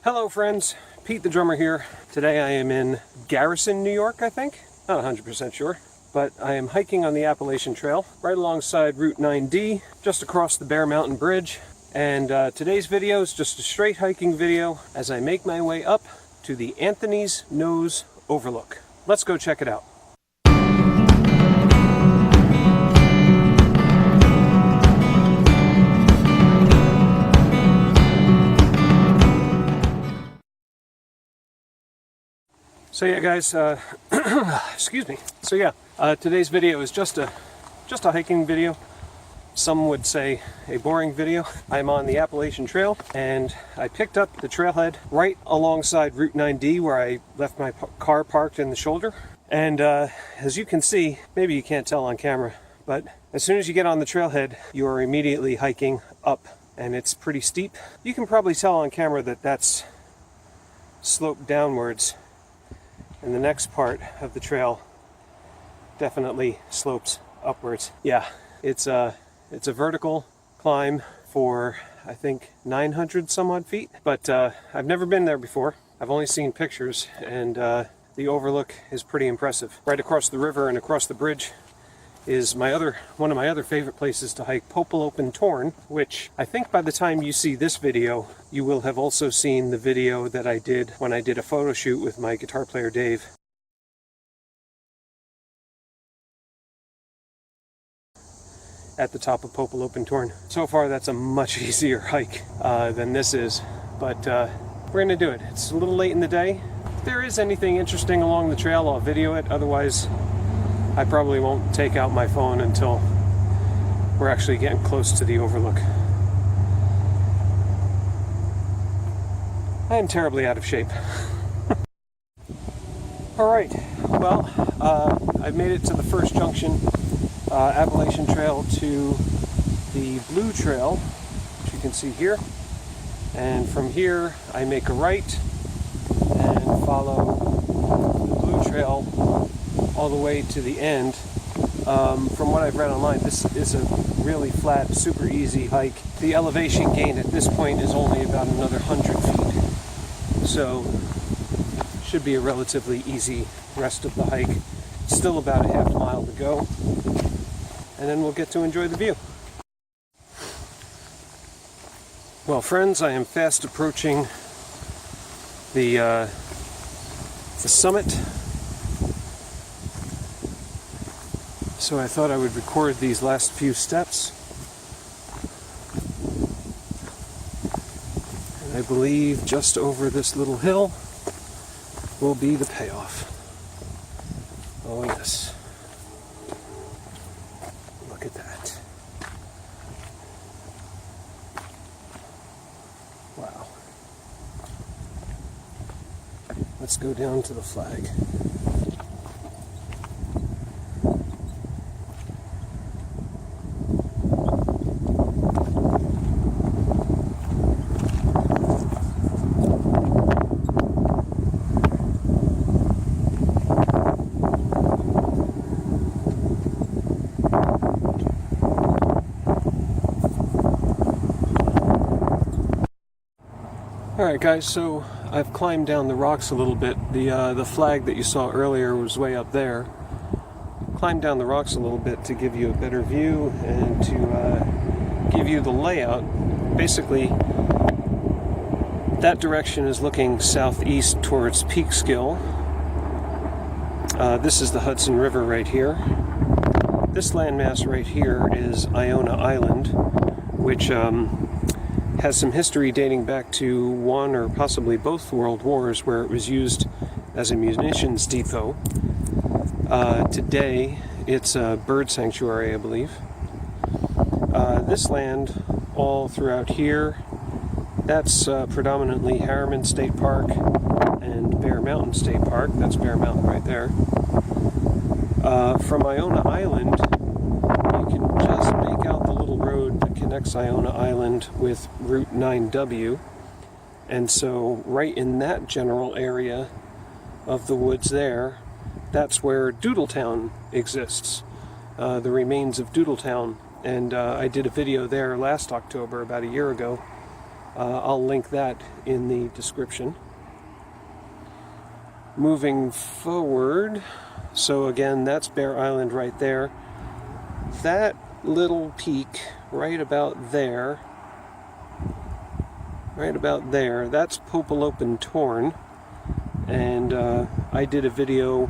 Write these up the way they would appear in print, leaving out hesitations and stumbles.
Hello friends, Pete the drummer here. Today I am in Garrison, New York, I think. Not 100% sure. But I am hiking on the Appalachian Trail, right alongside Route 9D, just across the Bear Mountain Bridge. And today's video is just a straight hiking video as I make my way up to the Anthony's Nose Overlook. Let's go check it out. So yeah guys, excuse me. So yeah, today's video is just a hiking video. Some would say a boring video. I'm on the Appalachian Trail and I picked up the trailhead right alongside Route 9D where I left my car parked in the shoulder. And as you can see, maybe you can't tell on camera, but as soon as you get on the trailhead, you are immediately hiking up and it's pretty steep. You can probably tell on camera that that's sloped downwards. And the next part of the trail definitely slopes upwards. Yeah, it's a vertical climb for, I think, 900 some odd feet. But I've never been there before. I've only seen pictures, and the overlook is pretty impressive. Right across the river and across the bridge is one of my other favorite places to hike, Popolopen Torn, which I think by the time you see this video, you will have also seen the video that I did when I did a photo shoot with my guitar player Dave. At the top of Popolopen Torn. So far that's a much easier hike than this is, but we're gonna do it. It's a little late in the day. If there is anything interesting along the trail, I'll video it. Otherwise, I probably won't take out my phone until we're actually getting close to the overlook. I am terribly out of shape. Alright, well, I've made it to the first junction, Appalachian Trail to the Blue Trail, which you can see here. And from here, I make a right and follow the Blue Trail all the way to the end. From what I've read online, this is a really flat, super easy hike. The elevation gain at this point is only about another 100 feet. So, should be a relatively easy rest of the hike. Still about a half mile to go. And then we'll get to enjoy the view. Well friends, I am fast approaching the summit. So I thought I would record these last few steps. And I believe just over this little hill will be the payoff. Oh yes. Look at that. Wow. Let's go down to the flag. Alright guys, so I've climbed down the rocks a little bit. The flag that you saw earlier was way up there. Climbed down the rocks a little bit to give you a better view and to give you the layout. Basically, that direction is looking southeast towards Peekskill. This is the Hudson River right here. This landmass right here is Iona Island, which has some history dating back to one or possibly both world wars, where it was used as a munitions depot. Today it's a bird sanctuary, I believe. This land all throughout here, that's predominantly Harriman State Park and Bear Mountain State Park. That's Bear Mountain right there. From Iona Island, you can just make out the little road that connects Iona Island with Route 9W. And so right in that general area of the woods there, that's where Doodletown exists. The remains of Doodletown. And I did a video there last October, about a year ago, I'll link that in the description. Moving forward, so again, that's Bear Island right there. That little peak right about there, that's Popolopen Torn. And I did a video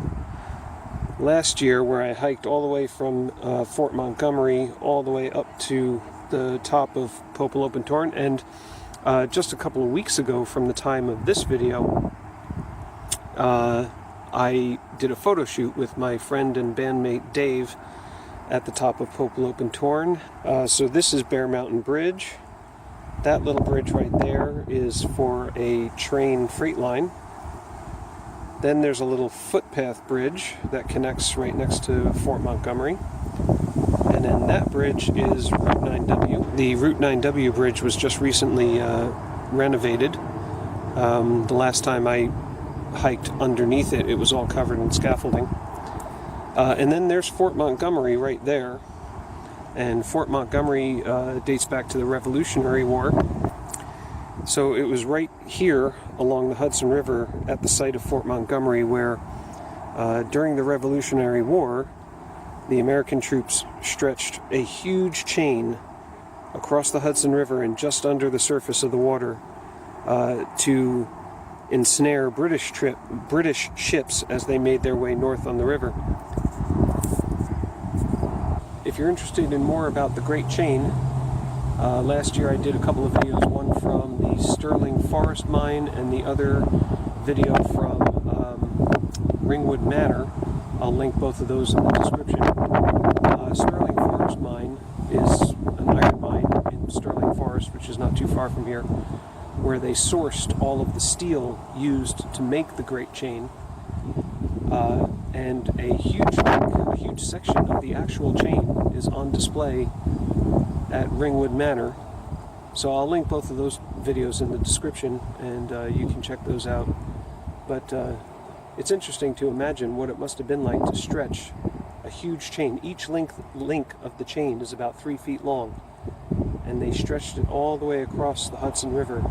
last year where I hiked all the way from Fort Montgomery all the way up to the top of Popolopen Torn. And just a couple of weeks ago from the time of this video, I did a photo shoot with my friend and bandmate Dave at the top of Popolopen Torn. So this is Bear Mountain Bridge. That little bridge right there is for a train freight line. Then there's a little footpath bridge that connects right next to Fort Montgomery. And then that bridge is Route 9W. The Route 9W bridge was just recently renovated. The last time I hiked underneath it, it was all covered in scaffolding. And then there's Fort Montgomery right there. And Fort Montgomery dates back to the Revolutionary War. So it was right here along the Hudson River at the site of Fort Montgomery where during the Revolutionary War, the American troops stretched a huge chain across the Hudson River and just under the surface of the water to ensnare British ships as they made their way north on the river. If you're interested in more about the Great Chain, last year I did a couple of videos, one from the Sterling Forest Mine and the other video from Ringwood Manor. I'll link both of those in the description. Sterling Forest Mine is an iron mine in Sterling Forest, which is not too far from here, where they sourced all of the steel used to make the Great Chain. And a huge section of the actual chain is on display at Ringwood Manor. So I'll link both of those videos in the description, and you can check those out. But it's interesting to imagine what it must have been like to stretch a huge chain. Each link of the chain is about 3 feet long, and they stretched it all the way across the Hudson River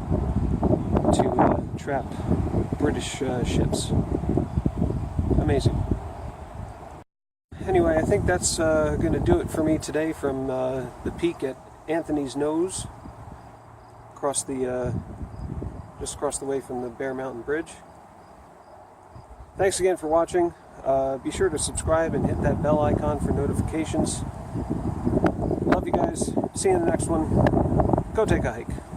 to trap British ships. Amazing. Anyway, I think that's going to do it for me today from the peak at Anthony's Nose, just across the way from the Bear Mountain Bridge. Thanks again for watching. Be sure to subscribe and hit that bell icon for notifications. Love you guys. See you in the next one. Go take a hike.